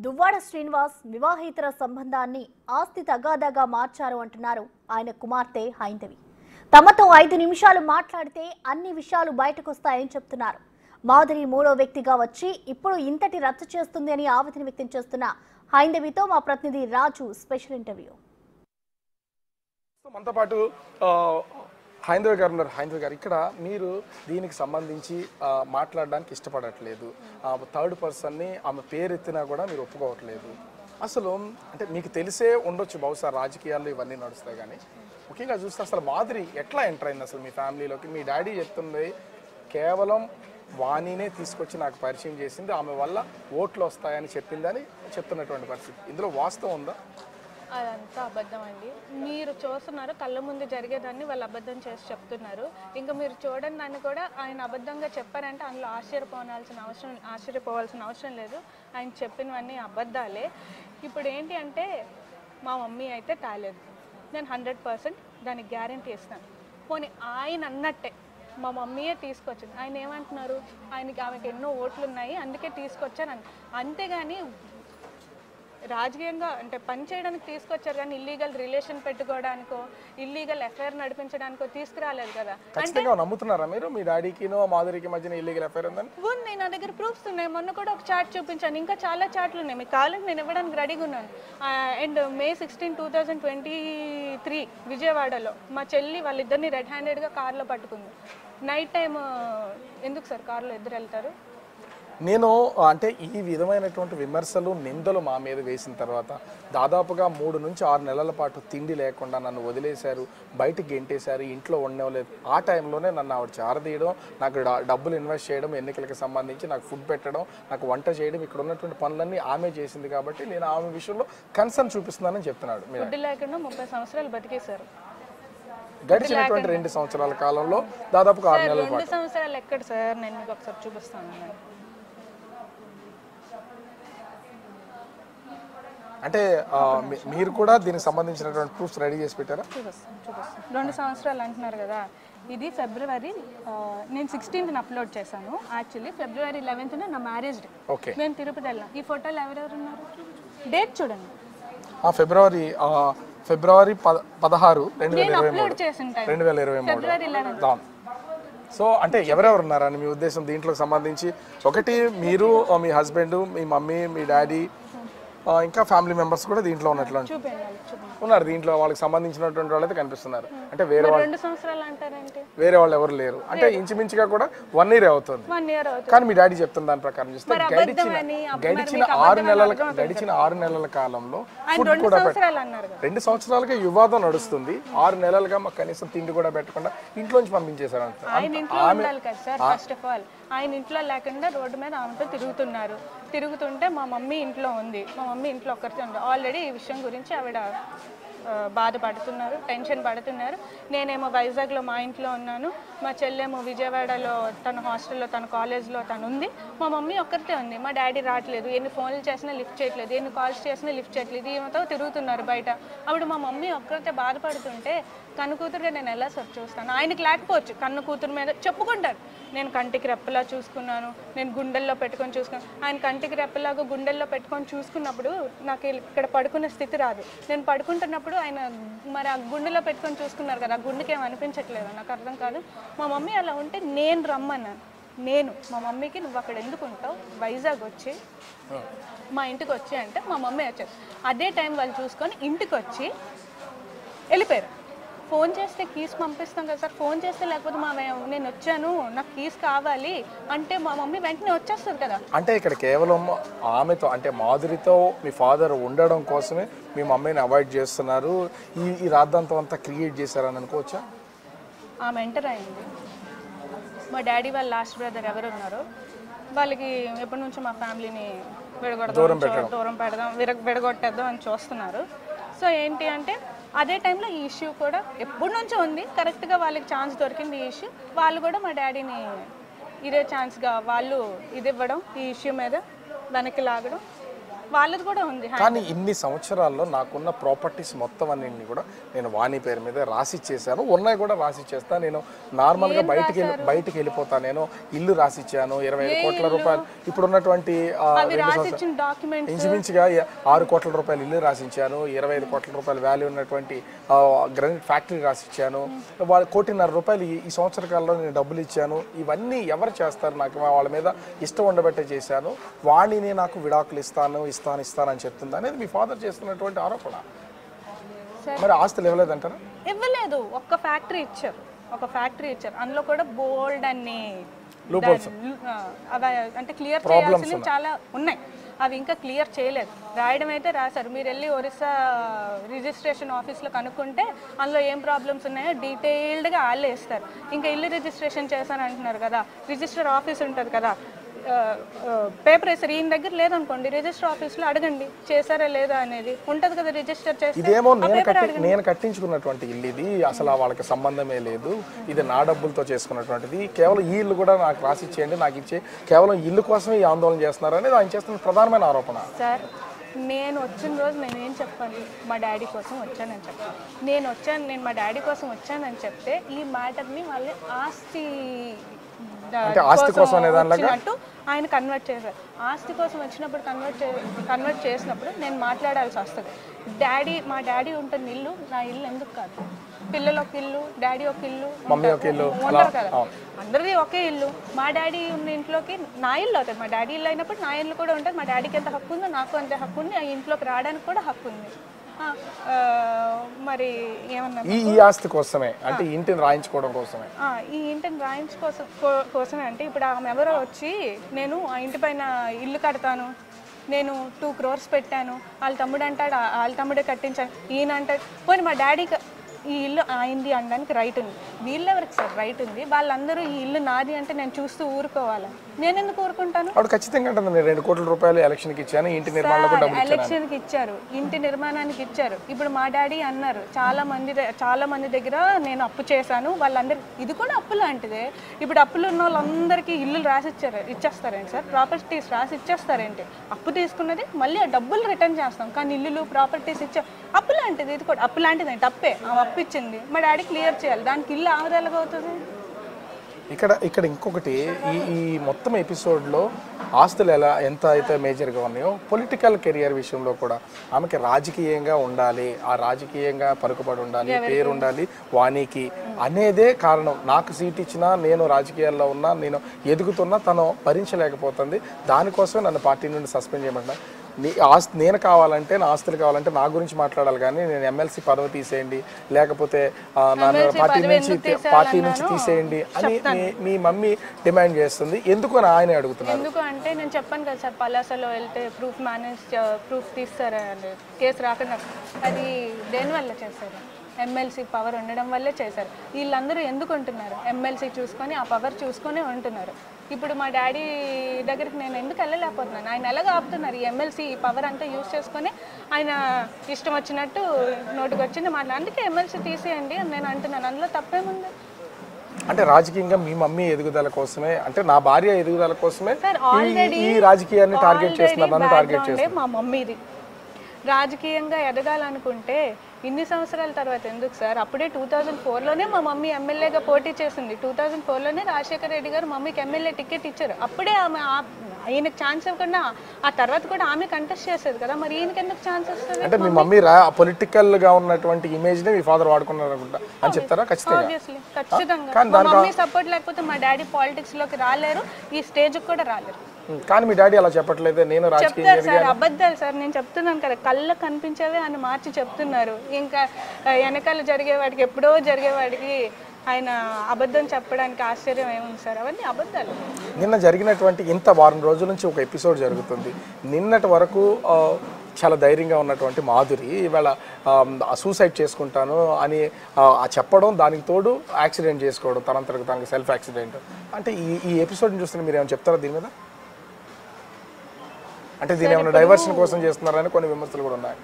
దువ్వాడ శ్రీనివాస్ వివాహేతర సంబంధాన్ని ఆస్తి తగాదాగా మార్చారు అంటున్నారు ఆయన కుమార్తె హైందవి. తమతో 5 నిమిషాలు మాట్లాడితే అన్ని విషయాలు బయటకొస్తాయని చెప్తున్నారు. మాధురి మూడో వ్యక్తిగా వచ్చి ఇప్పుడు ఇంతటి రచ్చ చేస్తుంది అని ఆవేదన వ్యక్తం చేస్తున్న హైందవితో మా ప్రతినిధి రాజు స్పెషల్ ఇంటర్వ్యూ. మనతో పాటు హైందవి గారు ఉన్నారు. హైందవి గారు, ఇక్కడ మీరు దీనికి సంబంధించి మాట్లాడడానికి ఇష్టపడట్లేదు. థర్డ్ పర్సన్ని ఆమె పేరు ఎత్తినా కూడా మీరు ఒప్పుకోవట్లేదు. అసలు అంటే మీకు తెలిసే ఉండొచ్చు, బహుశా రాజకీయాల్లో ఇవన్నీ నడుస్తాయి, కానీ ముఖ్యంగా చూస్తే అసలు మాధురి ఎట్లా ఎంటర్ అయింది అసలు మీ ఫ్యామిలీలోకి? మీ డాడీ చెప్తుంది కేవలం వాణినే తీసుకొచ్చి నాకు పరిచయం చేసింది, ఆమె వల్ల ఓట్లు వస్తాయని చెప్పిందని చెప్తున్నటువంటి పరిస్థితి. ఇందులో వాస్తవం ఉందా? అదంతా అబద్ధం అండి. మీరు చూస్తున్నారు, కళ్ళ ముందు జరిగేదాన్ని వాళ్ళు అబద్ధం చేసి చెప్తున్నారు. ఇంకా మీరు చూడండి, దాన్ని కూడా ఆయన అబద్ధంగా చెప్పారంటే అందులో ఆశ్చర్యపోవాల్సిన అవసరం లేదు. ఆయన చెప్పినవన్నీ అబద్ధాలే. ఇప్పుడు ఏంటి అంటే మా మమ్మీ అయితే తాలేదు, నేను 100% దానికి గ్యారంటీ ఇస్తాను. పోనీ ఆయన అన్నట్టే మా మమ్మీయే తీసుకొచ్చింది. ఆయన ఏమంటున్నారు, ఆమెకి ఎన్నో ఓట్లు ఉన్నాయి అందుకే తీసుకొచ్చాను అంతేగాని రాజకీయంగా అంటే పని చేయడానికి తీసుకొచ్చారు, కానీ ఇల్లీగల్ రిలేషన్ పెట్టుకోవడానికో ఇల్లీగల్ అఫైర్ నడిపించడానికో తీసుకురాలేదు కదా. ఖచ్చితంగా నమ్ముతున్నారా మీరు మీ డాడీకి మాధురికి మధ్యన ఇల్లీగల్ అఫైర్ ఉందని? ఉంది, నా దగ్గర ప్రూఫ్స్ ఉన్నాయి. మొన్న కూడా ఒక చాట్ చూపించాను, ఇంకా చాలా చాట్లు ఉన్నాయి. మీకు కావాలంటే నేను ఇవ్వడానికి రెడీగా ఉన్నాను. అండ్ May 16, 2023 విజయవాడలో మా చెల్లి వాళ్ళిద్దరిని రెడ్ హ్యాండెడ్గా కార్లో పట్టుకుంది. నైట్ టైం ఎందుకు సార్ కార్లో ఇద్దరు వెళ్తారు? నేను అంటే ఈ విధమైనటువంటి విమర్శలు నిందలు మా మీద వేసిన తర్వాత దాదాపుగా 3 నుంచి 6 నెలల పాటు తిండి లేకుండా నన్ను వదిలేశారు, బయటికి గెంటేశారు, ఇంట్లో ఉండలేదు. ఆ టైంలోనే నన్ను ఆవిడ చారదీయడం, నాకు డబ్బులు ఇన్వెస్ట్ చేయడం, ఎన్నికలకు సంబంధించి నాకు ఫుడ్ పెట్టడం, నాకు వంట చేయడం, ఇక్కడ ఉన్నటువంటి పనులన్నీ ఆమె చేసింది. కాబట్టి నేను ఆమె విషయంలో కన్సర్న్ చూపిస్తున్నానని చెప్తున్నాడు. ఫుడ్ లేకుండా 30 సంవత్సరాలు బతికేశారు. గడిచినటువంటి 2 సంవత్సరాల కాలంలో దాదాపుగా 6 నెలల పాటు. 2 సంవత్సరాలు ఎక్కడ సార్? నేను మీకు ఒకసారి చూపిస్తాను. అంటే మీరు కూడా దీనికి సంబంధించినటువంటి ప్రూఫ్స్ రెడీ చేసి పెట్టారా? చూపిస్తాను. 2 సంవత్సరాలు అంటున్నారు కదా, ఇది ఫిబ్రవరి నేను 16th అప్లోడ్ చేశాను. యాక్చువల్లీ February 11th నా మ్యారేజ్ డే. నేను తిరుపతి వెళ్ళాను. ఈ ఫోటోలు ఎవరెవరు ఉన్నారు, డేట్ చూడండి. ఫిబ్రవరి 16, 2023. సో అంటే ఎవరెవరు ఉన్నారని మీ ఉద్దేశం? దీంట్లో సంబంధించి ఒకటి మీరు, మీ హస్బెండ్, మీ మమ్మీ, మీ డాడీ, ఇంకా ఫ్యామిలీ మెంబర్స్ కూడా దీంట్లో ఉన్నట్లు ఉన్నారు. దీంట్లో వాళ్ళకి సంబంధించినటువంటి వాళ్ళైతే కనిపిస్తున్నారు. అంటే వేరే వాళ్ళు ఎవరు లేరు. అంటే ఇంచుమించుగా కూడా 1 year అవుతుంది. కానీ మీ డాడీ చెప్తున్న దాని ప్రకారం చూస్తే గడిచిన 6 నెలల కాలంలో ఫుడ్ కూడా 2 సంవత్సరాలుగా వివాదం నడుస్తుంది. 6 నెలలుగా మాకు కనీసం తిండి కూడా పెట్టకుండా ఇంట్లోంచి పంపించేశారు. ఆయన ఇంట్లో లేకుండా రోడ్డు మీద ఆమెతో తిరుగుతుంటే మా మమ్మీ ఇంట్లో ఉంది. మా మమ్మీ ఇంట్లో ఒక్కరితో ఉంది. ఆల్రెడీ ఈ విషయం గురించి ఆవిడ బాధపడుతున్నారు, టెన్షన్ పడుతున్నారు. నేనేమో వైజాగ్లో మా ఇంట్లో ఉన్నాను, మా చెల్లెమో విజయవాడలో తన హాస్టల్లో, తన కాలేజ్లో తను ఉంది. మా మమ్మీ ఒక్కరితే ఉంది. మా డాడీ రావట్లేదు, ఎన్ని ఫోన్లు చేసినా లిఫ్ట్ చేయట్లేదు, ఎన్ని కాల్స్ చేసినా లిఫ్ట్ చేయట్లేదు. ఈమెతో తిరుగుతున్నారు బయట. అప్పుడు మా మమ్మీ ఒక్కరితే బాధపడుతుంటే కన్ను కూతురుగా నేను ఎలా సర్చ్ చూస్తాను? ఆయనకి లేకపోవచ్చు, కన్ను కూతురు మీద చెప్పుకుంటారు, నేను కంటికి రెప్పలా చూసుకున్నాను, నేను గుండెల్లో పెట్టుకొని చూసుకున్నాను. ఆయన కంటికి రెప్పలాగా గుండెల్లో పెట్టుకొని చూసుకున్నప్పుడు నాకు ఇక్కడ పడుకునే స్థితి రాదు. నేను పడుకుంటున్నప్పుడు ఆయన మరి ఆ గుండెలో పెట్టుకొని చూసుకున్నారు కదా, ఆ గుండెకి ఏం అనిపించట్లేదు, నాకు అర్థం కాదు. మా మమ్మీ అలా ఉంటే నేను రమ్మన్నాను. మా మమ్మీకి నువ్వు అక్కడ ఎందుకు ఉంటావు, వైజాగ్ వచ్చి మా ఇంటికి వచ్చి అంటే మా మమ్మీ వచ్చారు. అదే టైం వాళ్ళు చూసుకొని ఇంటికి వచ్చి వెళ్ళిపోయారు. ఫోన్ చేస్తే కీస్ పంపిస్తాం కదా సార్, ఫోన్ చేస్తే లేకపోతే నేను వచ్చాను నాకు కీస్ కావాలి అంటే మా మమ్మీ వెంటనే వచ్చేస్తుంది కదా. అంటే ఇక్కడ కేవలం ఆమెతో అంటే మాధురితో మీ ఫాదర్ ఉండడం కోసమే మీ మమ్మీని అవాయిడ్ చేస్తున్నారు, ఈ రాద్ధాంతం అంతా క్రియేట్ చేశారని అనుకోవచ్చా? ఆమె ఎంటర్ అయింది. మా డాడీ వాళ్ళ లాస్ట్ బ్రదర్ ఎవరు ఉన్నారో వాళ్ళకి ఎప్పటి నుంచో మా ఫ్యామిలీని దూరం పెడదాం విడగొట్టేద్దాం అని చూస్తున్నారు. సో ఏంటి అంటే అదే టైంలో ఈ ఇష్యూ కూడా ఎప్పటి నుంచో ఉంది. కరెక్ట్గా వాళ్ళకి ఛాన్స్ దొరికింది ఈ ఇష్యూ. వాళ్ళు కూడా మా డాడీని ఇదే ఛాన్స్గా వాళ్ళు ఇది ఇవ్వడం, ఈ ఇష్యూ మీద వెనక్కి లాగడం వాళ్ళది కూడా ఉంది. కానీ ఇన్ని సంవత్సరాల్లో నాకున్న ప్రాపర్టీస్ మొత్తం అన్నింటినీ కూడా నేను వాణి పేరు మీద రాసిచ్చేసాను, ఉన్నాయి కూడా రాసిచ్చేస్తాను. నేను నార్మల్గా బయటికి వెళ్ళిపోతాను. నేను ఇల్లు రాసిచ్చాను 25 కోట్ల రూపాయలు. ఇప్పుడు ఉన్నటువంటి ఇంచుమించుగా 6 కోట్ల రూపాయలు ఇల్లు రాసిచ్చాను, 25 కోట్ల రూపాయల వాల్యూ ఉన్నటువంటి గ్రానైట్ ఫ్యాక్టరీ రాసిచ్చాను, వాళ్ళు 1.5 కోటి రూపాయలు ఈ సంవత్సర కాలంలో నేను డబ్బులు ఇచ్చాను. ఇవన్నీ ఎవరు చేస్తారు? నాకు వాళ్ళ మీద ఇష్టం ఉండబట్టే చేశాను. వాణిని నాకు విడాకులు ఇస్తానని చెప్తుంది అనేది మీ ఫాదర్ చేస్తున్నటువంటి ఆరోపణ. మరి ఆస్తులు ఇవ్వలేదంటారా? ఇవ్వలేదు. ఒక ఫ్యాక్టరీ ఇచ్చారు, అందులో కూడా బోల్డ్ అన్ని అంటే క్లియర్ చేయాల్సినవి చాలా ఉన్నాయి, అవి ఇంకా క్లియర్ చేయలేదు. రాయడం అయితే రాశారు. మీరు వెళ్ళి ఒరిస్సా రిజిస్ట్రేషన్ ఆఫీస్లో కనుక్కుంటే అందులో ఏం ప్రాబ్లమ్స్ ఉన్నాయో డీటెయిల్డ్గా వాళ్ళే ఇస్తారు. ఇంకా ఇల్లు రిజిస్ట్రేషన్ చేశాను అంటున్నారు కదా, రిజిస్టర్ ఆఫీస్ ఉంటుంది కదా, పేపర్ వేసారు. ఈయన దగ్గర లేదనుకోండి, రిజిస్టర్ ఆఫీస్లో అడగండి చేశారా లేదా అనేది ఉంటుంది కదా, రిజిస్టర్ చేస్తే. ఇదేమో నేను కట్టించుకున్నటువంటి ఇల్లు, ఇది అసలు వాళ్ళకి సంబంధమే లేదు, ఇది నా డబ్బులతో చేసుకున్నటువంటిది, కేవలం ఈ ఇల్లు కూడా నాకు రాసి ఇచ్చేయండి, నాకు ఇచ్చే కేవలం ఇల్లు కోసమే ఈ ఆందోళన చేస్తున్నారు అనేది ఆయన చేస్తున్న ప్రధానమైన ఆరోపణ. సార్ నేను వచ్చిన రోజు నేనేం చెప్పాలి? మా డాడీ కోసం వచ్చానని చెప్పాను. నేను మా డాడీ కోసం వచ్చానని చెప్తే ఈ మ్యాటర్ని వాళ్ళు ఆస్తి కోసం వచ్చినట్టు ఆయన కన్వర్ట్ చేశారు. ఆస్తి కోసం వచ్చినప్పుడు కన్వర్ట్ చేసినప్పుడు నేను మాట్లాడాల్సి వస్తుంది. మా డాడీ ఉంటుంది ఇల్లు, నా ఇల్లు ఎందుకు కాదు? పిల్లలు ఒక ఇల్లు, డాడీ ఒక ఇల్లు ఉంటారు కదా, అందరిది ఒకే ఇల్లు. మా డాడీ ఉన్న ఇంట్లోకి నా ఇల్లు అవుతుంది, మా డాడీ ఇల్లు అయినప్పుడు నా ఇల్లు కూడా ఉంటుంది. మా డాడీకి ఎంత హక్కు ఉందో నాకు అంతే హక్కు ఉంది, ఆ ఇంట్లోకి రావడానికి కూడా హక్కు ఉంది. మరి ఏమన్నా ఈ ఆస్తి కోసమే అంటే ఇంటిని రాయించుకోవడం కోసమే, ఈ ఇంటిని కోసమే అంటే ఇప్పుడు ఆమె ఎవరో వచ్చి నేను ఆ ఇంటి పైన ఇల్లు కడతాను, నేను 2 crores పెట్టాను, వాళ్ళ తమ్ముడు అంటాడు వాళ్ళ తమ్ముడే కట్టించాను, ఈయన అంటాడు. పోనీ మా డాడీకి ఈ ఇల్లు అయింది అనడానికి రైట్ ఉంది, వీళ్ళెవరికి సార్ రైట్ ఉంది? వాళ్ళందరూ ఈ ఇల్లు నాది అంటే నేను చూస్తూ ఊరుకోవాలా? నేను ఎందుకు ఊరుకుంటాను? ఖచ్చితంగా 2 కోట్ల రూపాయలు ఎలక్షన్కి ఇచ్చాను, ఇంటి నిర్మాణానికి ఎలక్షన్కి ఇచ్చారు, ఇంటి నిర్మాణానికి ఇచ్చారు. ఇప్పుడు మా డాడీ అన్నారు చాలా మంది దగ్గర నేను అప్పు చేశాను, వాళ్ళందరూ ఇది కూడా అప్పు లాంటిదే. ఇప్పుడు అప్పులు ఉన్న వాళ్ళందరికీ ఇల్లు ఇచ్చేస్తారేంటి సార్? ప్రాపర్టీస్ రాసి ఇచ్చేస్తారేంటి? అప్పు తీసుకున్నది మళ్ళీ ఆ డబ్బులు రిటర్న్ చేస్తాం, కానీ ఇల్లులు ప్రాపర్టీస్ అప్పు లాంటిది. ఇది కూడా అప్పు లాంటిది అంటే అప్పే, అప్పు ఇచ్చింది మా డాడీ క్లియర్ చేయాలి, దానికి ఇల్లు ఆదాయాలుగా అవుతుంది. ఇక్కడ ఇంకొకటి, ఈ మొత్తం ఎపిసోడ్లో ఆస్తులు ఎంత అయితే మేజర్గా ఉన్నాయో పొలిటికల్ కెరియర్ విషయంలో కూడా ఆమెకి రాజకీయంగా ఉండాలి, ఆ రాజకీయంగా పలుకుబడి ఉండాలి, పేరు ఉండాలి వాణికి అనేదే కారణం. నాకు సీట్ ఇచ్చినా, నేను రాజకీయాల్లో ఉన్నా, నేను ఎదుగుతున్నా తను భరించలేకపోతుంది, దానికోసమే నన్ను పార్టీ నుండి సస్పెండ్ చేయమంటున్నా. నేను కావాలంటే, నా ఆస్తులు కావాలంటే నా గురించి మాట్లాడాలి, కానీ నేను ఎమ్మెల్సీ పదవి తీసేయండి, లేకపోతే నన్ను పార్టీ నుంచి తీసేయండి అని మీ మమ్మీ డిమాండ్ చేస్తుంది. ఎందుకు అని ఆయన అడుగుతున్నారు. ఎందుకు అంటే నేను చెప్పాను కదా సార్, పలాసలో వెళ్తే ప్రూఫ్ తీస్తారా అని, కేసు రాకుండా. అది దేనివల్ల చేశారు? ఎమ్మెల్సీ పవర్ ఉండడం వల్లే చేశారు. వీళ్ళందరూ ఎందుకు ఉంటున్నారు? ఎమ్మెల్సీ చూసుకొని ఆ పవర్ చూసుకొని ఉంటున్నారు. ఇప్పుడు మా డాడీ దగ్గరికి నేను ఎందుకు వెళ్ళలేకపోతున్నాను? ఆయన ఎలాగ ఆపుతున్నారు? ఈ ఎమ్మెల్సీ పవర్ అంతా యూజ్ చేసుకొని ఆయన ఇష్టం వచ్చినట్టు నోటికి వచ్చింది మాట్లాడు. అందుకే ఎమ్మెల్సీ తీసేయండి అని నేను అంటున్నాను. అందులో తప్పేముంది? అంటే రాజకీయంగా మీ మమ్మీ ఎదుగుదల కోసమే, అంటే నా భార్య ఎదుగుదల కోసమే ఈ రాజకీయాన్ని టార్గెట్ చేస్తున్నారు, నన్ను టార్గెట్ చేస్తున్నారు. మా మమ్మీది రాజకీయంగా ఎదగాలనుకుంటే ఇన్ని సంవత్సరాల తర్వాత ఎందుకు సార్? అప్పుడే 2004లోనే మా మమ్మీ ఎమ్మెల్యేగా పోటీ చేసింది. 2004లోనే రాజశేఖర రెడ్డి గారు మమ్మీకి ఎమ్మెల్యే టికెట్ ఇచ్చారు. అప్పుడే ఆమె ఈయనకు ఛాన్స్ ఇవ్వకుండా ఆ తర్వాత కూడా ఆమె కంటెస్ట్ చేసేది కదా, మరి ఈయనకి ఎందుకు ఛాన్స్ వస్తుంది? అంటే మీ మమ్మీ పొలిటికల్ గా ఉన్నటువంటి ఇమేజ్ ని మీ ఫాదర్ వాడుకున్నారు అనుకుంటా అని చెప్తారా? ఖచ్చితంగా మా మమ్మీ సపోర్ట్ లేకపోతే మా డాడీ పాలిటిక్స్ లోకి రాలేరు, ఈ స్టేజ్ కూడా రాలేరు. కానీ మీ డాడీ అలా చెప్పట్లేదు, నేను చెప్తారు సార్, అబద్ధాలు సార్. నేను చెప్తున్నాను కదా, కళ్ళకు కనిపించేదే అని మార్చి చెప్తున్నారు. ఇంకా వెనకాల జరిగేవాడికి, ఎప్పుడో జరిగేవాడికి ఆయన అబద్ధం చెప్పడానికి ఆశ్చర్యం ఏముంది సార్? అవన్నీ అబద్ధాలు. నిన్న జరిగినటువంటి ఇంత వారం రోజుల నుంచి ఒక ఎపిసోడ్ జరుగుతుంది. నిన్నటి వరకు చాలా ధైర్యంగా ఉన్నటువంటి మాధురి ఇవాళ సూసైడ్ చేసుకుంటాను అని చెప్పడం, దానికి తోడు యాక్సిడెంట్ చేసుకోవడం, తనంతరకు తనకి సెల్ఫ్ యాక్సిడెంట్. అంటే ఈ ఎపిసోడ్ని చూస్తే మీరు ఏమైనా చెప్తారా దీని మీద? అంటే దీని ఏమైనా డైవర్షన్ కోసం చేస్తున్నారని కొన్ని విమర్శలు కూడా ఉన్నాయి.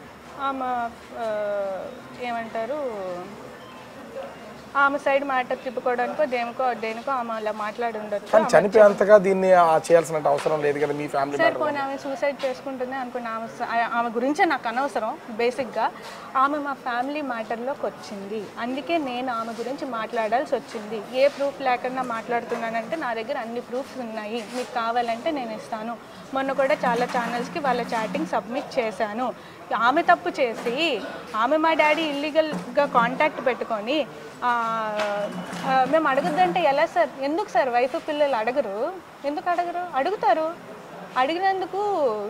ఏమంటారు, ఆమె సైడ్ మ్యాటర్ తిప్పుకోవడానికో దేనికో ఆమె అలా మాట్లాడి ఉండొచ్చు. కానీ చనిపోయేంతగా దీన్ని చేయాల్సిన అవసరం లేదు కదా మీ ఫ్యామిలీ సార్ పోనీ ఆమె సూసైడ్ చేసుకుంటుంది అనుకున్న ఆమె గురించే నాకు అనవసరం. బేసిక్గా ఆమె మా ఫ్యామిలీ మ్యాటర్లోకి వచ్చింది, అందుకే నేను ఆమె గురించి మాట్లాడాల్సి వచ్చింది. ఏ ప్రూఫ్ లేకుండా మాట్లాడుతున్నానంటే నా దగ్గర అన్ని ప్రూఫ్స్ ఉన్నాయి, మీకు కావాలంటే నేను ఇస్తాను. మొన్న కూడా చాలా ఛానల్స్కి వాళ్ళ చాటింగ్ సబ్మిట్ చేశాను. ఆమె తప్పు చేసి ఆమె మా డాడీ ఇల్లీగల్గా కాంటాక్ట్ పెట్టుకొని మేము అడగద్దంటే ఎలా సార్? ఎందుకు సార్ వైఫ్ పిల్లలు అడగరు? ఎందుకు అడగరు? అడుగుతారు. అడిగినందుకు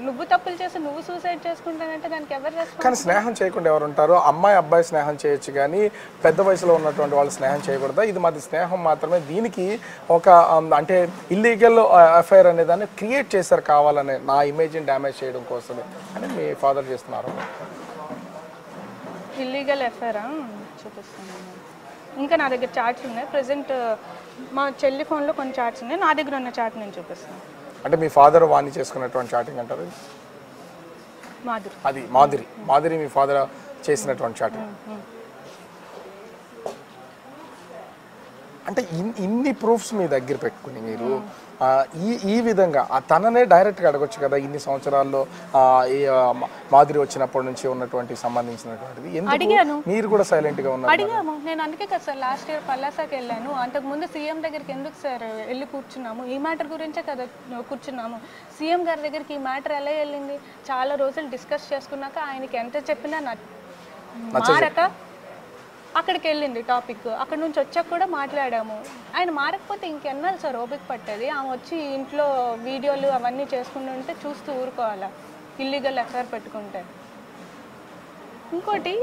నువ్వు తప్పులు చేసి నువ్వు సూసైడ్ చేసుకుంటానంటే దానికి ఎవరు రెస్పాన్స్? కానీ స్నేహం చేయకుండా ఎవరు ఉంటారు? అమ్మాయి అబ్బాయి స్నేహం చేయొచ్చు కానీ పెద్ద వయసులో ఉన్నటువంటి వాళ్ళు స్నేహం చేయకూడదా? ఇది మాది స్నేహం మాత్రమే, దీనికి ఒక అంటే ఇల్లీగల్ అఫైర్ అనే దాన్ని క్రియేట్ చేశారు కావాలనే, నా ఇమేజ్ని డ్యామేజ్ చేయడం కోసమే అని మీ ఫాదర్ చేస్తున్నారు. ఇల్లీగల్ అఫైరా? చూపిస్తాను. ఇంకా నా దగ్గర చార్ట్స్ ఉన్నాయి. ప్రజెంట్ మా చెల్లి ఫోన్లో కొన్ని చార్ట్స్ ఉన్నాయి, నా దగ్గర ఉన్న చార్ట్ నేను చూపిస్తాను. అంటే మీ ఫాదర్ వాణి చేసుకున్నటువంటి చాటింగ్ అంటారు మాధురి? అది మాధురి మీ ఫాదర్ చేసినటువంటి చాటింగ్. అంటే ఇన్ని ప్రూఫ్స్ మీ దగ్గర పెట్టుకుని మీరు ఈ విధంగా తననే డైరెక్ట్గా అడగొచ్చు కదా, ఇన్ని సంవత్సరాల్లో మాధురి వచ్చినప్పటి నుంచి ఉన్నటువంటి సంబంధించినటువంటిది, ఎందుకు మీరు కూడా సైలెంట్గా ఉన్నారు? అడిగాము. నేను అందుకే కదా సార్ లాస్ట్ ఇయర్ పల్లాసాకి వెళ్ళాను. అంతకుముందు సీఎం దగ్గరికి ఎందుకు సార్ వెళ్ళి కూర్చున్నాము? ఈ మ్యాటర్ గురించే కదా కూర్చున్నాము. సీఎం గారి దగ్గరికి ఈ మ్యాటర్ ఎలా వెళ్ళింది? చాలా రోజులు డిస్కస్ చేసుకున్నాక ఆయనకి ఎంత చెప్పినా మారక అక్కడికి వెళ్ళింది టాపిక్. అక్కడ నుంచి వచ్చాక కూడా మాట్లాడాము. ఆయన మారకపోతే ఇంకెన్నాళ్ళు సార్ ఓపిక పట్టేది? ఆమె వచ్చి ఇంట్లో వీడియోలు అవన్నీ చేసుకుంటుంటే చూస్తూ ఊరుకోవాలా? ఇల్లీగల్ అఫైర్ పెట్టుకుంటే. ఇంకోటి,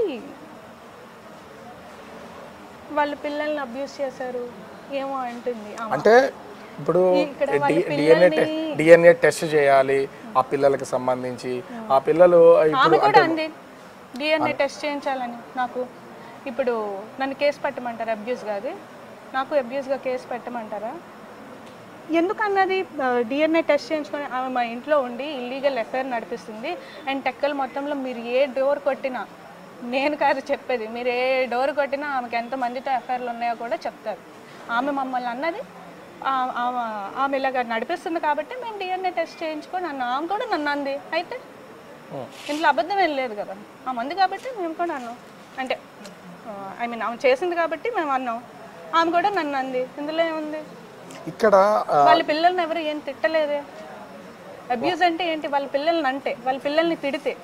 వాళ్ళ పిల్లల్ని అబ్యూస్ చేశారు ఏమో అంటుంది. అంటే ఇప్పుడు డిఎన్ఏ టెస్ట్ చేయాలి ఆ పిల్లలకి సంబంధించి. ఆ పిల్లలు ఆమె కూడా అంది డిఎన్ఏ టెస్ట్ చేయించాలని. నాకు ఇప్పుడు నన్ను కేసు పెట్టమంటారా? అబ్యూస్ కాదు, నాకు అబ్యూస్గా కేసు పెట్టమంటారా? ఎందుకన్నది డిఎన్ఏ టెస్ట్ చేయించుకొని ఆమె మా ఇంట్లో ఉండి ఇల్లీగల్ అఫైర్ నడిపిస్తుంది. అండ్ టెక్కల్ మొత్తంలో మీరు ఏ డోర్ కొట్టినా, నేను కాదు చెప్పేది, మీరు ఏ డోర్ కొట్టినా ఆమెకి ఎంతమందితో అఫైర్లు ఉన్నాయో కూడా చెప్తారు. ఆమె మమ్మల్ని అన్నది ఆమె ఇలాగ నడిపిస్తుంది కాబట్టి మేము డిఎన్ఏ టెస్ట్ చేయించుకొని ఆమె కూడా నన్ను అంది. అయితే ఇంట్లో అబద్ధం ఏం లేదు కదా, ఆమె అంది కాబట్టి మేము కూడా అన్నాం. అంటే ఐ మీన్ ఆమె చేసింది కాబట్టి మేము అన్నాం. ఆమె కూడా నన్ను అంది. ఇందులో ఏముంది? ఇక్కడ వాళ్ళ పిల్లల్ని ఎవరు ఏం తిట్టలేదే. అబ్యూజ్ అంటే ఏంటి? వాళ్ళ పిల్లల్ని అంటే, వాళ్ళ పిల్లల్ని తిడితే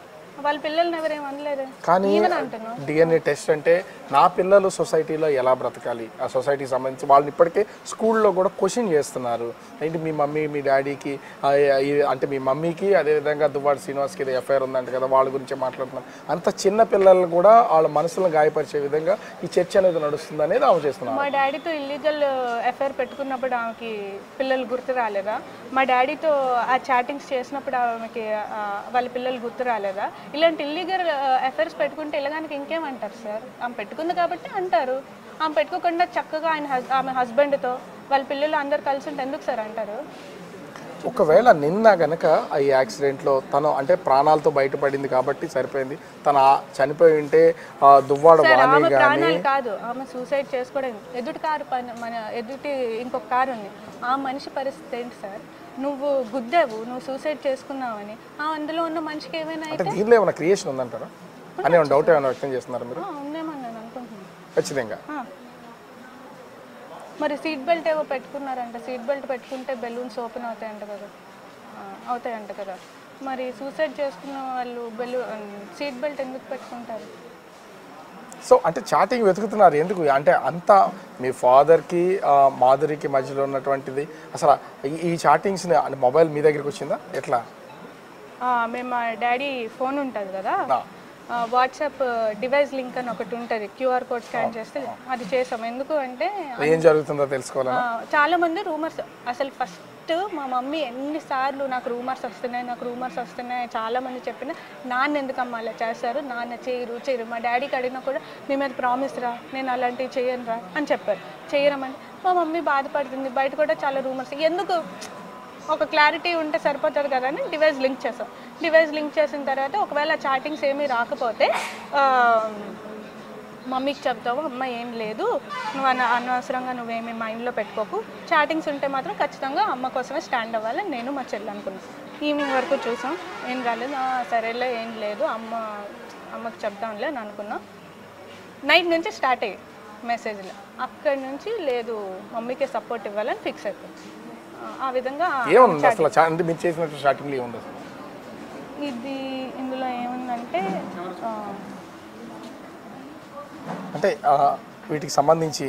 వాళ్ళ పిల్లల్ని ఎవరేం అనలేదు. కానీ డిఎన్ఏ టెస్ట్ అంటే నా పిల్లలు సొసైటీలో ఎలా బ్రతకాలి, ఆ సొసైటీకి సంబంధించి వాళ్ళని ఇప్పటికే స్కూల్లో కూడా క్వశ్చన్ చేస్తున్నారు. ఏంటి మీ మమ్మీ మీ డాడీకి అంటే మీ మమ్మీకి అదేవిధంగా దువ్వాడ శ్రీనివాస్కి ఏదో ఎఫ్ఐఆర్ ఉందంట కదా, వాళ్ళ గురించే మాట్లాడుతున్నారు. అంత చిన్న పిల్లలు కూడా వాళ్ళ మనసులను గాయపరిచే విధంగా ఈ చర్చ అనేది నడుస్తుంది అనేది ఆమె చేస్తున్నారు. మా డాడీతో ఇల్లీగల్ ఎఫ్ఐఆర్ పెట్టుకున్నప్పుడు ఆమెకి పిల్లలు గుర్తు రాలేదా? మా డాడీతో ఆ చాటింగ్స్ చేసినప్పుడు ఆమెకి వాళ్ళ పిల్లలు గుర్తు రాలేదా? ఇలాంటి ఇల్లీగల్ అఫైర్స్ పెట్టుకుంటే ఇలాగానికి ఇంకేమంటారు సార్? ఆమె పెట్టుకుంది కాబట్టి అంటారు. ఆమె పెట్టుకోకుండా చక్కగా ఆమె హస్బెండ్తో వాళ్ళ పిల్లలు అందరు కలిసి ఉంటే ఎందుకు సార్ అంటారు? ఒకవేళ నిన్న గనక ఈ యాక్సిడెంట్లో తను అంటే ప్రాణాలతో బయటపడింది కాబట్టి సరిపోయింది. తను చనిపోయి ఉంటే దువ్వాడ వాణి ప్రాణాలు కాదు, ఆమె సూసైడ్ చేసుకోవడం. ఎదుటి కారు మన ఎదుటి ఇంకొక కారు ఉంది, ఆ మనిషి పరిస్థితి ఏంటి సార్? నువ్వు గుద్దావు, నువ్వు సూసైడ్ చేసుకున్నావని అందులో ఉన్న మనిషికి ఏమైనా అయితే దీనిలో ఏమైనా క్రియేషన్ ఉందంటారా అని డౌట్ ఏమైనా వ్యక్తం చేస్తున్నారు మీరు? ఉందేమో నేను అనుకుంటున్నాను. ఖచ్చితంగా. మరి సీట్ బెల్ట్ ఏవో పెట్టుకున్నారంట. సీట్ బెల్ట్ పెట్టుకుంటే బెలూన్స్ ఓపెన్ అవుతాయంట కదా. మరి సూసైడ్ చేసుకున్న వాళ్ళు సీట్ బెల్ట్ ఎందుకు పెట్టుకుంటారు? సో అంటే చాటింగ్ వెతుకుతున్నారు ఎందుకు? అంటే అంతా మీ ఫాదర్కి మాధురికి మధ్యలో ఉన్నటువంటిది అసలు ఈ చాటింగ్స్ని మొబైల్ మీ దగ్గరికి వచ్చిందా ఎట్లా? మేము మా డాడీ ఫోన్ ఉంటుంది కదా, వాట్సాప్ డివైస్ లింక్ అని ఒకటి ఉంటుంది, క్యూఆర్ కోడ్ స్కాన్ చేస్తే అది చేసాం. ఎందుకు అంటే ఏం జరుగుతుందో తెలుసుకోవాలి. చాలా మంది రూమర్స్, అసలు ఫస్ట్ మా మమ్మీ ఎన్నిసార్లు నాకు రూమర్స్ వస్తున్నాయి చాలా మంది చెప్పిన, నాన్న ఎందుకమ్మా అలా చేస్తారు, నాన్న చేయరు. మా డాడీకి అడిగినా కూడా మీ మీద ప్రామిస్ రా, నేను అలాంటివి చేయను రా అని చెప్పారు. చేయరమని మా మమ్మీ బాధపడుతుంది. బయట కూడా చాలా రూమర్స్, ఎందుకు ఒక క్లారిటీ ఉంటే సరిపోతుంది కదా అని డివైస్ లింక్ చేసాం. డివైస్ లింక్ చేసిన తర్వాత ఒకవేళ చాటింగ్స్ ఏమీ రాకపోతే మమ్మీకి చెప్తావు అమ్మ ఏం లేదు, నువ్వు అనవసరంగా నువ్వేమి మైండ్లో పెట్టుకోకు, చాటింగ్స్ ఉంటే మాత్రం ఖచ్చితంగా అమ్మ కోసమే స్టాండ్ అవ్వాలి నేను మా చెల్లి అనుకున్నాం. ఈవినింగ్ వరకు చూసాం, ఏం కాలేదు, సరేలే ఏం లేదు అమ్మకి చెప్దాంలే అని అనుకున్నాం. నైట్ నుంచి స్టార్ట్ అయ్యాయి మెసేజ్లు, అక్కడి నుంచి లేదు మమ్మీకే సపోర్ట్ ఇవ్వాలని ఫిక్స్ అయిపోయింది. ఆ విధంగా ఏముంది అసలు అంటే మీరు చేసినట్టు స్టార్టింగ్లో ఏముంది అసలు? ఇందులో ఏముందంటే అంటే వీటికి సంబంధించి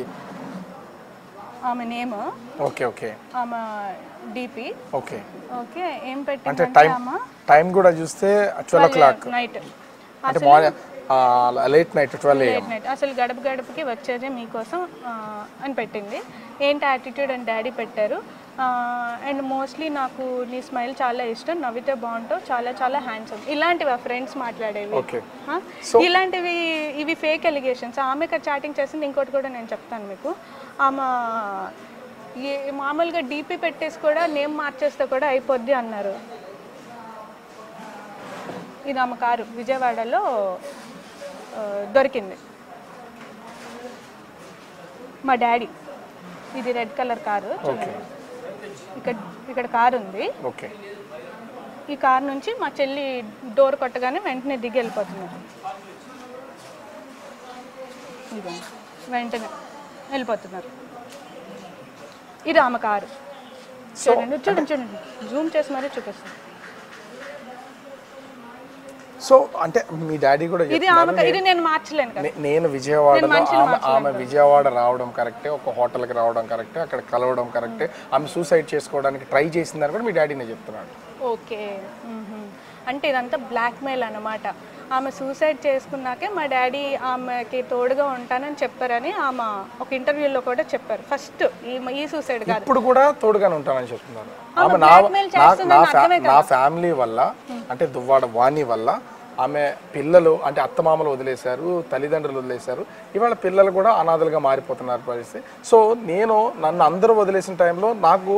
ఆమె నేమ్, ఓకే ఓకే, ఆమె డిపి, ఓకే ఓకే ఏం అంటే పెట్టిందంటే టైం కూడా చూస్తే 12 o'clock నైట్, అంటే మార్నింగ్ లేట్ నైట్ 12 AM. అసలు గడప గడపకి వచ్చేదే మీకోసం అని పెట్టింది. ఏంటి యాటిట్యూడ్ అని డాడీ పెట్టారు. అండ్ మోస్ట్లీ నాకు నీ స్మైల్ చాలా ఇష్టం, నవ్వితే బాగుంటావు, చాలా చాలా హ్యాండ్సమ్, ఇలాంటివి ఆ ఫ్రెండ్స్ మాట్లాడేవి. ఇలాంటివి ఇవి ఫేక్ ఎలిగేషన్స్. ఆమె చాటింగ్ చేసింది. ఇంకోటి కూడా నేను చెప్తాను మీకు, ఆమె మామూలుగా డీపీ పెట్టేసి కూడా నేమ్ మార్చేస్తే కూడా అయిపోద్ది అన్నారు. ఇది ఆమె కారు విజయవాడలో దొరికింది. మా డాడీ, ఇది రెడ్ కలర్ కారు, ఇక్కడ కారు ఉంది. ఈ కారు నుంచి మా చెల్లి డోర్ కొట్టగానే వెంటనే దిగి వెళ్ళిపోతున్నారు. వెంటనే వెళ్ళిపోతున్నారు. ఇది ఆమె కారు. చూడండి చూడండి, జూమ్ చేసి మరీ చూపిస్తాను. సో అంటే మీ డాడీ కూడా ఇది నేను మార్చలేను కదా. నేను విజయవాడలో ఆమె విజయవాడ రావడం కరెక్టే, ఒక హోటల్కి రావడం కరెక్టే, అక్కడ కలవడం కరెక్టే, ఆమె సూసైడ్ చేసుకోవడానికి ట్రై చేసిందని కూడా మీ డాడీనే చెప్తున్నాడు. ఓకే, అంటే ఇదంతా బ్లాక్మెయిల్ అన్నమాట. ఆమె సూసైడ్ చేసుకున్నాకే మా డాడీ ఆమెకి తోడుగా ఉంటానని చెప్పారని ఆమె ఒక ఇంటర్వ్యూలో కూడా చెప్పారు. ఫస్ట్ ఈ సూసైడ్ కాదు, ఇప్పుడు కూడా తోడుగానే ఉంటానని చెప్తున్నారు. ఆమె నా ఫ్యామిలీ వల్ల, అంటే దువ్వాడ వాణి వల్ల ఆమె పిల్లలు అంటే అత్తమామలు వదిలేశారు, తల్లిదండ్రులు వదిలేశారు, ఇవాళ పిల్లలు కూడా అనాథలుగా మారిపోతున్నారు పరిస్థితి. సో నన్ను అందరూ వదిలేసిన టైంలో నాకు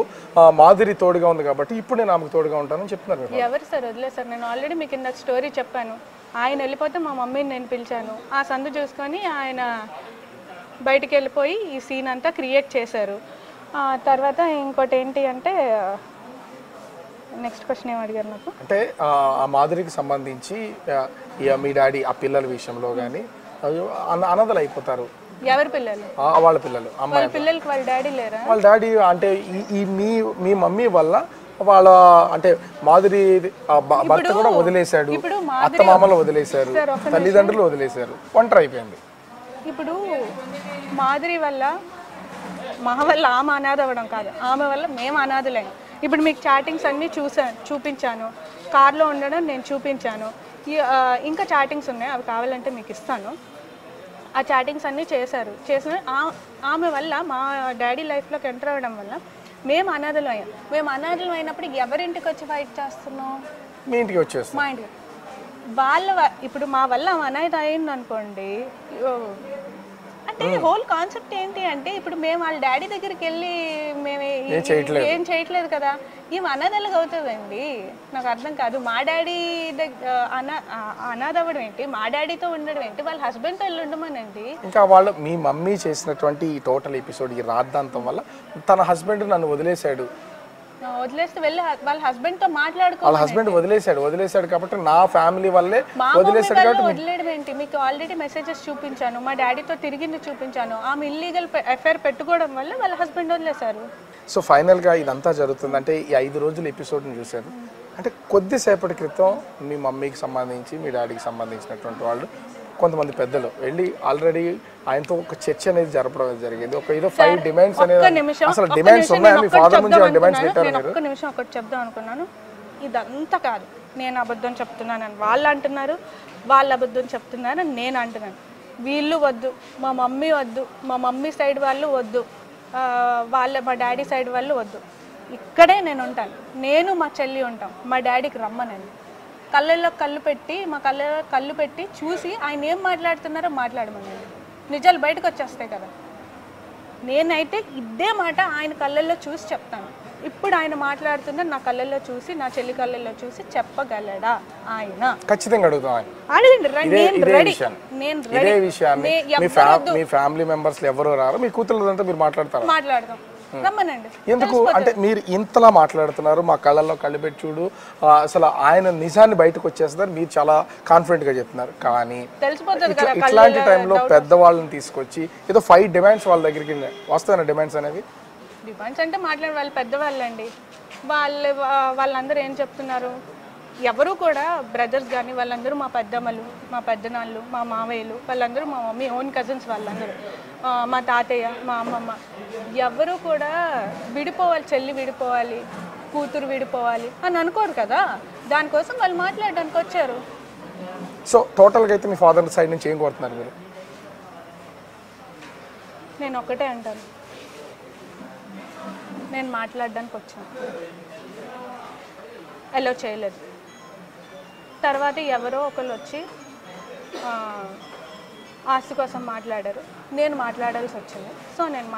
మాధురి తోడుగా ఉంది కాబట్టి ఇప్పుడు నేను ఆమెకు తోడుగా ఉంటానని చెప్తున్నారు. ఎవరు సార్ వదిలేశారు? నేను ఆల్రెడీ మీకు ఇందాక స్టోరీ చెప్పాను. ఆయన వెళ్ళిపోతే మా మమ్మీని నేను పిలిచాను. ఆ సందు చూసుకొని ఆయన బయటికి వెళ్ళిపోయి ఈ సీన్ అంతా క్రియేట్ చేశారు. తర్వాత ఇంకోటి ఏంటి అంటే, నెక్స్ట్ క్వశ్చన్ ఏం అడిగారు నాకు? అంటే ఆ మాధురికి సంబంధించి మీ డాడీ ఆ పిల్లల విషయంలో కానీ అనాథలు అయిపోతారు. ఎవరి పిల్లలు? వాళ్ళ పిల్లలు. వాళ్ళ పిల్లలకి వాళ్ళ డాడీ లేరా? వాళ్ళ డాడీ అంటే మీ మమ్మీ వల్ల వాళ్ళ అంటే మాధురి భర్త కూడా వదిలేశాడు, అత్తమామలు వదిలేశారు, తల్లిదండ్రులు వదిలేశారు, ఒంటరి అయిపోయింది. ఇప్పుడు మాధురి వల్ల మా వల్ల ఆమె అనాథ అవ్వడం కాదు, ఆమె వల్ల మేము అనాథలేం. ఇప్పుడు మీకు చాటింగ్స్ అన్నీ చూపించాను, కార్లో ఉండడం నేను చూపించాను, ఇంకా చాటింగ్స్ ఉన్నాయి, అవి కావాలంటే మీకు ఇస్తాను. ఆ చాటింగ్స్ అన్నీ చేసిన ఆమె వల్ల మా డాడీ లైఫ్లోకి ఎంటర్ అవ్వడం వల్ల మేము అనాథలు అయ్యాం. మేము అనాథలు అయినప్పుడు ఎవరింటికి వచ్చి ఫైట్ చేస్తున్నాం? మీ ఇంటికి వచ్చేస్తాం. మా ఇంటికి ఇప్పుడు మా వల్ల అనాథ అయింది అనుకోండి, అంటే హోల్ కాన్సెప్ట్ ఏంటి అంటే, ఇప్పుడు మేము వాళ్ళ డాడీ దగ్గరికి వెళ్ళి మేము ఏం చేయట్లేదు కదా, ఏం అనాథలుగా అవుతుందండి? నాకు అర్థం కాదు. మా డాడీ అనాథ అవ్వడం ఏంటి, మా డాడీతో ఉండడం ఏంటి, వాళ్ళ హస్బెండ్తో వెళ్ళి ఉండమనండి. ఇంకా వాళ్ళు మీ మమ్మీ చేసినటువంటి ఈ టోటల్ ఎపిసోడ్ ఈ రాద్ధాంతం వల్ల తన హస్బెండ్ నన్ను వదిలేశాడు, వదిలేస్తే వెళ్ళి వాళ్ళ హస్బెండ్ తో మాట్లాడుకో. వాళ్ళ హస్బెండ్ వదిలేశాడు కాబట్టి నా ఫ్యామిలీ వల్లే వదిలేశాడు కాబట్టి వదిలేయడం ఏంటి? మీకు ఆల్రెడీ మెసేజెస్ చూపించాను, మా డాడీతో తిరిగింది చూపించాను. ఆమె ఇల్లీగల్ ఎఫ్ఐఆర్ పెట్టుకోవడం వల్ల వాళ్ళ హస్బెండ్ వదిలేశారు. సో ఫైనల్గా ఇదంతా జరుగుతుంది అంటే ఈ 5 రోజుల ఎపిసోడ్ని చూశారు అంటే కొద్దిసేపటి క్రితం మీ మమ్మీకి సంబంధించి మీ డాడీకి సంబంధించినటువంటి వాళ్ళు కొంతమంది పెద్దలు వెళ్ళి ఆల్రెడీ ఆయనతో ఒక చర్చ అనేది జరపడం జరిగింది. ఒక ఏదో 5 డిమాండ్స్ అనేది, అసలు డిమాండ్స్ ఉన్నాయా మీ ఫాదర్ నుంచి? డిమాండ్స్ పెట్టారు. నేను ఒక్క నిమిషం ఒకటి చెప్దాం అనుకున్నాను. ఇదంతా కాదు, నేను అబద్ధం చెప్తున్నానని వాళ్ళు అంటున్నారు, వాళ్ళు అబద్ధం చెప్తున్నారని నేను అంటున్నాను. వీళ్ళు వద్దు, మా మమ్మీ వద్దు, మా మమ్మీ సైడ్ వాళ్ళు వద్దు, మా డాడీ సైడ్ వాళ్ళు వద్దు, ఇక్కడే నేను ఉంటాను. నేను మా చెల్లి ఉంటాం. మా డాడీకి రమ్మనండి, కళ్ళల్లో కళ్ళు పెట్టి చూసి ఆయన ఏం మాట్లాడుతున్నారో మాట్లాడమనండి. నిజాలు బయటకు వచ్చేస్తాయి కదా. నేనైతే ఇదే మాట ఆయన కళ్ళల్లో చూసి చెప్తాను. ఇప్పుడు ఆయన మాట్లాడుతున్న నా కళ్ళల్లో చూసి, నా చెల్లి కళ్ళల్లో చూసి చెప్పగలడా ఆయన? ఖచ్చితంగా అడుగుతాం. అడగండి, నేను రెడీ. ఇదే విషయాన్ని మీ ఫ్యామిలీ మెంబర్స్ ఎవరు రారు, మీ కూతురుదంతా మీరు మాట్లాడతారు. మాట్లాడదాం, రమ్మనండి. ఎందుకు అంటే మీరు ఇంతలా మాట్లాడుతున్నారు, మా కళ్ళల్లో కళ్ళు పెట్టి చూడు, అసలు ఆయన నిజాన్ని బయటకు వచ్చేస్తారు, మీరు చాలా కాన్ఫిడెంట్ గా చెప్తున్నారు. కానీ ఇట్లాంటి టైంలో పెద్దవాళ్ళని తీసుకొచ్చి ఏదో 5 డిమాండ్స్ వాళ్ళ దగ్గరికి వస్తాయన్న డిమాండ్స్ అనేవి. డిమాండ్స్ అంటే మాట్లాడే వాళ్ళు పెద్దవాళ్ళండి. వాళ్ళందరూ ఏం చెప్తున్నారు, ఎవరు కూడా బ్రదర్స్ కానీ వాళ్ళందరూ మా పెద్దమ్మలు, మా పెద్దనాళ్ళు, మా మావయ్యలు, వాళ్ళందరూ మా మమ్మీ ఓన్ కజిన్స్, వాళ్ళందరూ మా తాతయ్య, మా అమ్మమ్మ, ఎవరు కూడా విడిపోవాలి, చెల్లి విడిపోవాలి, కూతురు విడిపోవాలి అని అనుకోరు కదా. దానికోసం వాళ్ళు మాట్లాడడానికి వచ్చారు. సో టోటల్గా అయితే మీ ఫాదర్ సైడ్ నుంచి ఏం కోరుతున్నారు మీరు? నేను ఒక్కటే అంటాను, నేను మాట్లాడడానికి వచ్చాను, అలో చేయలేదు. తర్వాత ఎవరో ఒకళ్ళు వచ్చి ఆస్తి కోసం మాట్లాడారు, నేను మాట్లాడాల్సి వచ్చింది. సో నేను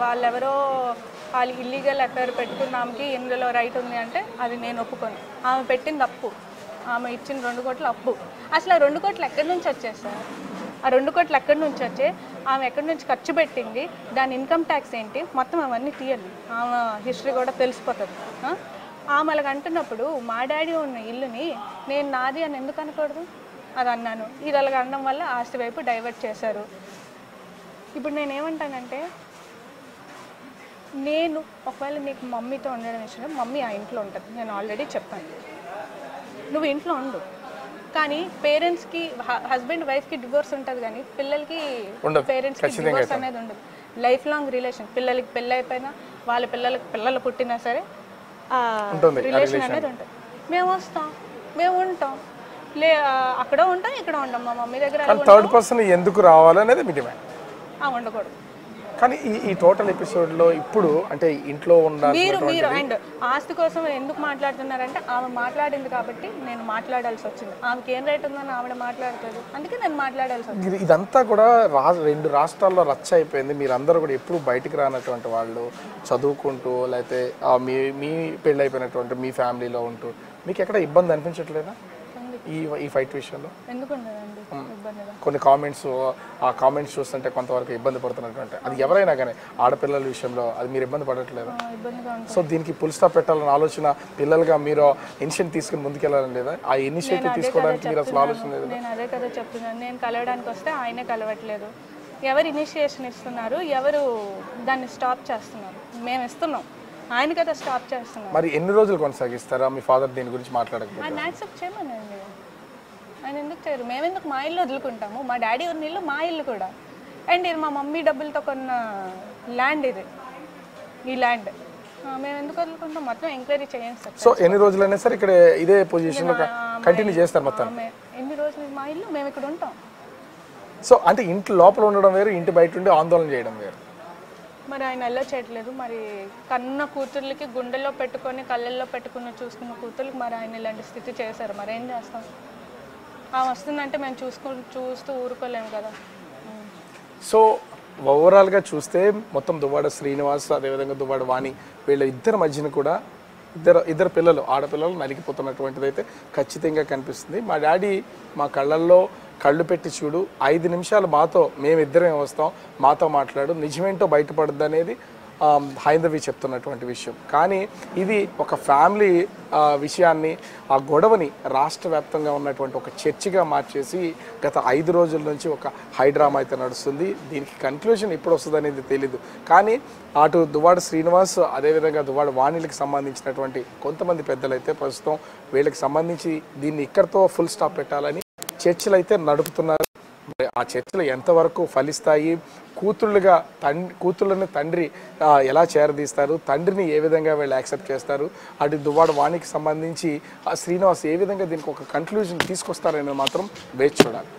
వాళ్ళెవరో వాళ్ళు ఇల్లీగల్ అఫైర్ పెట్టుకున్నామకి ఇందులో రైట్ ఉంది అంటే అది నేను ఒప్పుకోను. ఆమె పెట్టింది అప్పు, ఆమె ఇచ్చిన 2 కోట్ల అప్పు. అసలు ఆ 2 కోట్లు ఎక్కడి నుంచి వచ్చాయి సార్? ఆ 2 కోట్లు ఎక్కడి నుంచి వచ్చాయి? ఆమె ఎక్కడి నుంచి ఖర్చు పెట్టింది, దాని ఇన్కమ్ ట్యాక్స్ ఏంటి, మొత్తం అవన్నీ తీయాలి. ఆమె హిస్టరీ కూడా తెలిసిపోతుంది. ఆమె అలాగ అంటున్నప్పుడు మా డాడీ ఉన్న ఇల్లుని నేను నాది అని ఎందుకు అనకూడదు? అది అన్నాను. ఇది అలాగ అనడం వల్ల ఆస్తి వైపు డైవర్ట్ చేశారు. ఇప్పుడు నేనేమంటానంటే, నేను ఒకవేళ నీకు మమ్మీతో ఉండడం ఇష్టం, మమ్మీ ఆ ఇంట్లో ఉంటుంది, నేను ఆల్రెడీ చెప్పాను, నువ్వు ఇంట్లో ఉండు. కానీ పేరెంట్స్కి, హస్బెండ్ వైఫ్కి డివోర్స్ ఉంటుంది, కానీ పిల్లలకి పేరెంట్స్కి డివోర్స్ అనేది ఉండదు. Life long relation. పిల్లలకి పెళ్ళి అయిపోయినా, వాళ్ళ పిల్లలు పుట్టినా సరే రిలేషన్ అనేది ఉంటుంది. మేము వస్తాం, మేము ఉంటాం, అక్కడ ఉంటాం, ఇక్కడ ఉంటాం, మా మమ్మీ దగ్గర. థర్డ్ పర్సన్ ఎందుకు రావాలనేది మీ డిమాండ్. ఉండకూడదు. కానీ ఈ టోటల్ ఎపిసోడ్లో ఇప్పుడు అంటే ఇంట్లో ఉండాలి మీరు అండ్ ఆస్తి కోసం ఎందుకు మాట్లాడుతున్నారంటే, ఆమె మాట్లాడింది కాబట్టి నేను మాట్లాడాల్సి వచ్చింది. ఆమెకి ఏం రైట్ ఉందని ఆవిడ మాట్లాడుతుంది, అందుకే నేను మాట్లాడాల్సి వచ్చింది. ఇదంతా కూడా 2 రాష్ట్రాల్లో రచ్చ అయిపోయింది. మీరందరూ కూడా ఎప్పుడు బయటికి రానటువంటి వాళ్ళు, చదువుకుంటూ లేకపోతే మీ పెళ్ళి అయిపోయినటువంటి మీ ఫ్యామిలీలో ఉంటూ మీకు ఎక్కడ ఇబ్బంది అనిపించట్లేదా ఈ ఫైట్ విషయంలో? కొన్ని కామెంట్స్ చూస్తుంటే కొంతవరకు ఇబ్బంది పడుతున్నటువంటి, అది ఎవరైనా కానీ ఆడపిల్లల విషయంలో అది మీరు ఇబ్బంది పడట్లేదా? సో దీనికి ఫుల్ స్టాప్ పెట్టాలని ఆలోచన పిల్లలుగా మీరు ఇనిషియేటివ్ తీసుకుని ముందుకెళ్ళాలని లేదా? ఆ ఇనిషియేటివ్ తీసుకోవడానికి మీరు అసలు ఆలోచన లేదు? నేను అదే కదా చెప్తున్నాను, నేను కలవడానికి వస్తే ఆయనే కలవట్లేదు. ఎవరు ఇనిషియేషన్ ఇస్తున్నారు, ఎవరు దాన్ని స్టాప్ చేస్తున్నారు? మేము ఇస్తున్నాం, ఆయన కదా స్టాప్ చేస్తున్నారు. మరి ఎన్ని రోజులు కొనసాగిస్తారా మీ ఫాదర్ దీని గురించి మాట్లాడకపోతే? ఆయన యాక్సెప్ట్ చేయమనండి. ఆయన ఎందుకు చేయరు? మేమెందుకు మా ఇల్లు వదులుకుంటాము? మా డాడీ ఉన్న ఇల్లు మా ఇల్లు కూడా. అండ్ ఇది మా మమ్మీ డబ్బులతో కొన్న ల్యాండ్, ఈ ల్యాండ్ మేము ఎందుకు వదులుకుంటాం? మొత్తం ఎంక్వైరీ చేయండి. సో ఎన్ని రోజులైనా సరే ఇక్కడ ఇదే పొజిషన్లో కంటిన్యూ చేస్తారు మొత్తం? ఎన్ని రోజులు మా ఇల్లు, మేము ఇక్కడ ఉంటాం. సో అంటే ఇంటి లోపల ఉండడం వేరు, ఇంటి బయట ఉండి ఆందోళన చేయడం వేరు. మరి ఆయన ఎలా చేయట్లేదు? మరి కన్న కూతుర్లకి గుండెల్లో పెట్టుకొని కళ్ళల్లో పెట్టుకుని చూసుకున్న కూతుర్లకి మరి ఆయన ఇలాంటి స్థితి చేశారు. మరి ఏం చేస్తాం? ఆమె వస్తుందంటే మేము చూస్తూ ఊరుకోలేము కదా. సో ఓవరాల్గా చూస్తే మొత్తం దువ్వాడ శ్రీనివాస్, అదేవిధంగా దువ్వాడ వాణి, వీళ్ళ ఇద్దరి మధ్యన కూడా ఇద్దరు పిల్లలు, ఆడపిల్లలు నలిగిపోతున్నటువంటిది అయితే ఖచ్చితంగా కనిపిస్తుంది. మా డాడీ మా కళ్ళల్లో కళ్ళు పెట్టి చూడు, 5 నిమిషాలు మేమిద్దరం వస్తాం, మాతో మాట్లాడు, నిజమేంటో బయటపడద్దు అనేది హైందవి చెప్తున్నటువంటి విషయం. కానీ ఇది ఒక ఫ్యామిలీ విషయాన్ని, ఆ గొడవని రాష్ట్ర వ్యాప్తంగా ఉన్నటువంటి ఒక చర్చగా మార్చేసి గత 5 రోజుల నుంచి ఒక హైడ్రామా అయితే నడుస్తుంది. దీనికి కన్క్లూజన్ ఎప్పుడు వస్తుంది అనేది తెలీదు. కానీ అటు దువ్వాడ శ్రీనివాస్, అదేవిధంగా దువ్వాడ వాణిలకు సంబంధించినటువంటి కొంతమంది పెద్దలైతే ప్రస్తుతం వీళ్ళకి సంబంధించి దీన్ని ఇక్కడితో ఫుల్ స్టాప్ పెట్టాలని చర్చలు అయితే నడుపుతున్నారు. ఆ చర్చలు ఎంతవరకు ఫలిస్తాయి, కూతుళ్ళని తండ్రి ఎలా చేరదీస్తారు, తండ్రిని ఏ విధంగా వీళ్ళు యాక్సెప్ట్ చేస్తారు, అటు దువ్వాడ వాణికి సంబంధించి శ్రీనివాస్ ఏ విధంగా దీనికి ఒక కన్క్లూజన్ తీసుకొస్తారనేది మాత్రం వేచి చూడాలి.